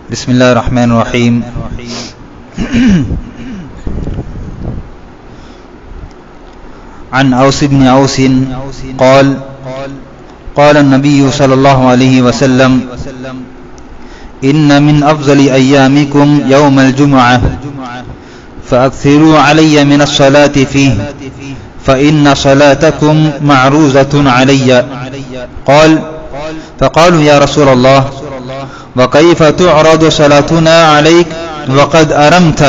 بسم الله الرحمن الرحيم. عن أوس بن أوس قال قال النبي صلى الله عليه وسلم إن من أفضل أيامكم يوم الجمعة فأكثروا علي من الصلاة فيه فإن صلاتكم معروضة علي. قال فقالوا يا رسول الله وكيف تعرض صلاتنا عليك وقد أرمت؟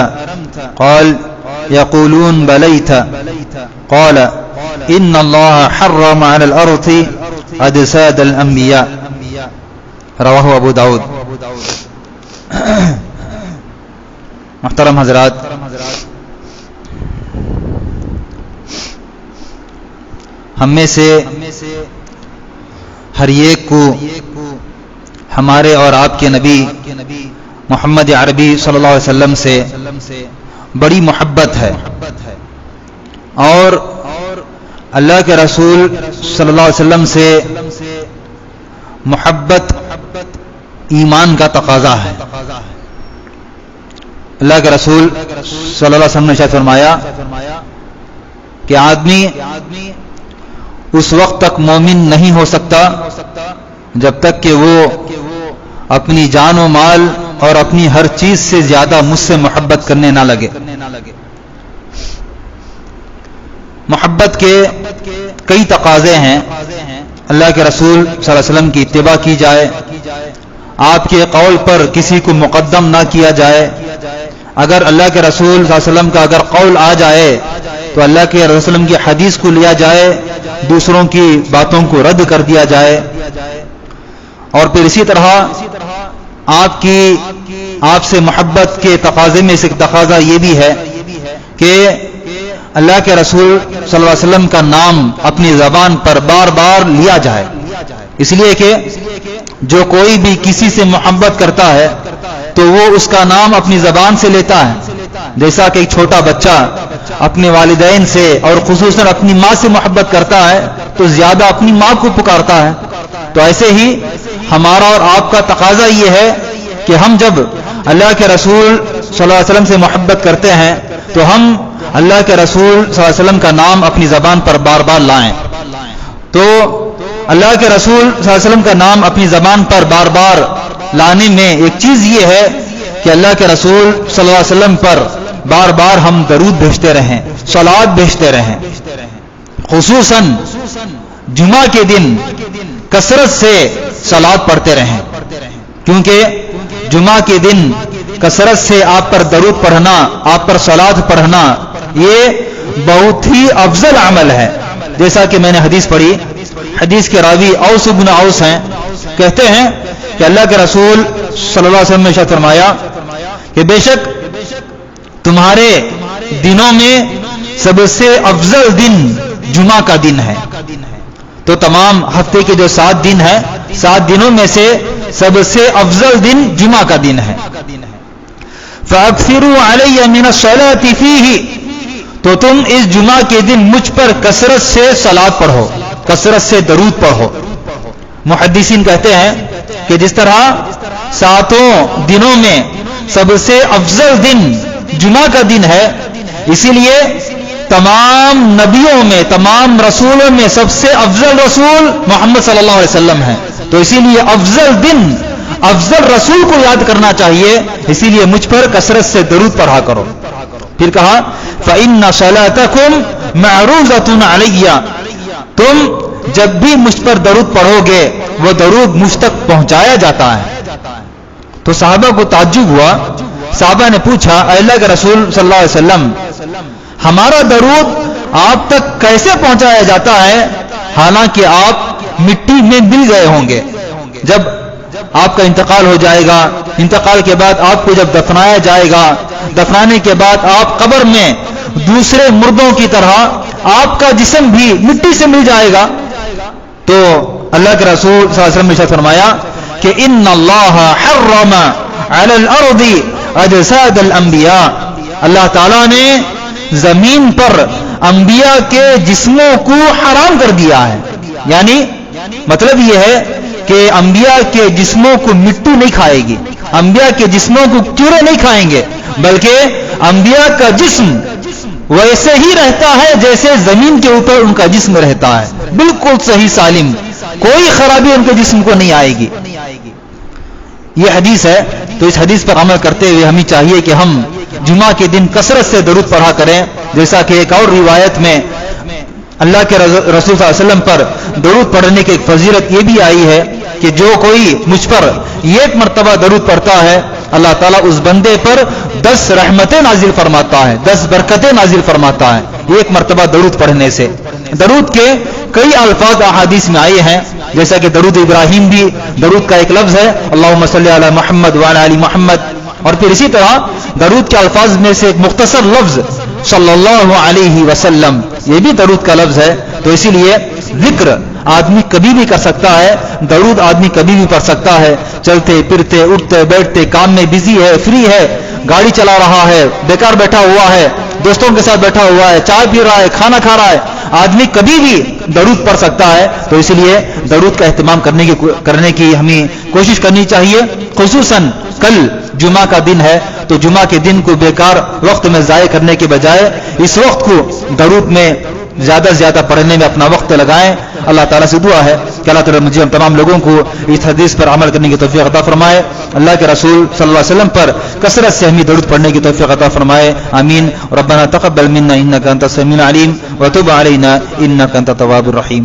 قال يقولون بليت. قال إن الله حرم على الأرض أجساد الأنبياء. رواہ ابو داؤد. محترم حضرات، ہم میں سے ہر ایک کو ہمارے اور آپ کے نبی محمد عربی صلی اللہ علیہ وسلم سے بڑی محبت ہے، اور اللہ کے رسول صلی اللہ علیہ وسلم سے محبت ایمان کا تقاضا ہے. اللہ کے رسول صلی اللہ علیہ وسلم نے ارشاد فرمایا کہ آدمی اس وقت تک مومن نہیں ہو سکتا جب تک کہ وہ اپنی جان و مال اور اپنی ہر چیز سے زیادہ مجھ سے محبت کرنے نہ لگے. محبت کے کئی تقاضے ہیں. اللہ کے رسول صلی اللہ علیہ وسلم کی اتباع کی جائے، آپ کے قول پر کسی کو مقدم نہ کیا جائے. اگر اللہ کے رسول صلی اللہ علیہ وسلم کا اگر قول آ جائے تو اللہ کے رسول صلی اللہ علیہ وسلم کی حدیث کو لیا جائے، دوسروں کی باتوں کو رد کر دیا جائے. اور پھر اسی طرح آپ سے محبت کے تقاضے میں سے تقاضا یہ بھی ہے کہ اللہ کے رسول صلی اللہ علیہ وسلم کا نام اپنی زبان پر بار بار لیا جائے، اس لیے کہ جو کوئی بھی کسی سے محبت کرتا ہے تو وہ اس کا نام اپنی زبان سے لیتا ہے. جیسا کہ ایک چھوٹا بچہ اپنے والدین سے اور خصوصاً اپنی ماں سے محبت کرتا ہے تو زیادہ اپنی ماں کو پکارتا ہے. تو ایسے ہی ہمارا اور آپ کا تقاضا یہ ہے کہ ہم جب اللہ کے رسول صلی اللہ علیہ وسلم سے محبت کرتے ہیں تو ہم اللہ کے رسول صلی اللہ علیہ وسلم کا نام اپنی زبان پر بار بار لائیں. تو اللہ کے رسول صلی اللہ علیہ وسلم کا نام اپنی زبان پر بار بار لانے میں ایک چیز یہ ہے کہ اللہ کے رسول صلی اللہ علیہ وسلم پر بار بار ہم درود بھیجتے رہیں، صلوات بھیجتے رہیں. خصوصاً جمعہ کے دن کثرت سے صلوات پڑھتے رہیں، کیونکہ جمعہ کے دن کثرت سے آپ پر درود پڑھنا، آپ پر صلوات پڑھنا یہ بہت ہی افضل عمل ہے. جیسا کہ میں نے حدیث پڑھی، حدیث کے راوی اوس بن اوس ہیں، کہتے ہیں کہ اللہ کے رسول صلی اللہ علیہ وسلم نے ارشاد فرمایا کہ بے شک تمہارے دنوں میں سب سے افضل دن جمعہ کا دن ہے. تو تمام ہفتے کے جو 7 دن ہیں، 7 دنوں میں سے سب سے افضل دن جمعہ کا دن ہے. فَأَكْثِرُوا عَلَيَّ مِنَ الصَّلَاةِ فِيهِ، تو تم اس جمعہ کے دن مجھ پر کثرت سے صلوات پڑھو، کثرت سے درود پڑھو. محدثین کہتے ہیں کہ جس طرح 7 دنوں میں سب سے افضل دن جمعہ کا دن ہے، اسی لیے تمام نبیوں میں، تمام رسولوں میں سب سے افضل رسول محمد صلی اللہ علیہ وسلم ہیں. تو اسی لیے افضل دن، افضل رسول کو یاد کرنا چاہیے، اسی لیے مجھ پر کثرت سے درود پڑھا کرو. پھر کہا فَإِنَّ صَلَاتَكُمْ مَعْرُوضَةٌ عَلَيَّ، تم جب بھی مجھ پر درود پڑھو گے وہ درود مجھ تک پہنچایا جاتا ہے. تو صحابہ کو تعجب ہوا. صحابہ نے پوچھا اے اللہ کے رسول صلی اللہ علیہ وسلم، ہمارا درود آپ تک کیسے پہنچایا جاتا ہے حالانکہ آپ مٹی میں مل گئے ہوں گے؟ جب آپ کا انتقال ہو جائے گا، انتقال کے بعد آپ کو جب دفنایا جائے گا، دفنانے کے بعد آپ قبر میں دوسرے مردوں کی طرح آپ کا جسم بھی مٹی سے مل جائے گا. تو اللہ کے رسول صلی اللہ علیہ وسلم نے فرمایا کہ ان اللہ حرم علی الارض اجساد الانبیاء، اللہ تعالیٰ نے زمین پر انبیاء کے جسموں کو حرام کر دیا ہے. یعنی مطلب یہ ہے کہ انبیاء کے جسموں کو مٹی نہیں کھائے گی، انبیاء کے جسموں کو کیڑے نہیں کھائیں گے، بلکہ انبیاء کا جسم ویسے ہی رہتا ہے جیسے زمین کے اوپر ان کا جسم رہتا ہے، بالکل صحیح سالم، کوئی خرابی ان کے جسم کو نہیں آئے گی۔ یہ حدیث ہے، تو اس حدیث پر عمل کرتے ہوئے ہمیں چاہیے کہ ہم جمعہ کے دن کثرت سے درود پڑھا کریں، جیسا کہ ایک اور روایت میں اللہ کے رسول صلی اللہ علیہ وسلم پر درود پڑھنے کی ایک فضیلت یہ بھی آئی ہے کہ جو کوئی مجھ پر ایک مرتبہ درود پڑھتا ہے، اللہ تعالیٰ اس بندے پر 10 رحمتیں نازل فرماتا ہے، 10 برکتیں نازل فرماتا ہے ایک مرتبہ درود پڑھنے سے۔ درود کے کئی الفاظ احادیث میں آئے ہیں، جیسا کہ درود ابراہیم بھی درود کا ایک لفظ ہے، اللہم صلی علی محمد وعلی آل محمد، اور پھر اسی طرح درود کے الفاظ میں سے ایک مختصر لفظ صلی اللہ علیہ وسلم، یہ بھی درود کا لفظ ہے۔ تو اسی لیے ذکر آدمی کبھی بھی کر سکتا ہے، درود آدمی کبھی بھی پڑھ سکتا ہے، چلتے پھرتے اٹھتے بیٹھتے، کام میں بزی ہے، فری ہے، گاڑی چلا رہا ہے، بیکار بیٹھا ہوا ہے، دوستوں کے ساتھ بیٹھا ہوا ہے، چائے پی رہا ہے، کھانا کھا رہا ہے، آدمی کبھی بھی درود پڑھ سکتا ہے۔ تو اس لیے درود کا اہتمام کرنے کی ہمیں کوشش کرنی چاہیے، خصوصاً کل جمعہ کا دن ہے، تو جمعہ کے دن کو بیکار وقت میں ضائع کرنے کے بجائے اس وقت کو درود میں زیادہ سے زیادہ پڑھنے میں اپنا وقت لگائیں۔ اللہ تعالیٰ سے دعا ہے کہ اللہ تعالیٰ مجھے ہم تمام لوگوں کو اس حدیث پر عمل کرنے کی توفیق عطا فرمائے، اللہ کے رسول صلی اللہ علیہ وسلم پر کثرت سے ہمیں درود پڑھنے کی توفیق عطا فرمائے، آمین۔ ربنا تقبل منا انک انت السمیع العلیم وتب علینا انک انت التواب الرحیم۔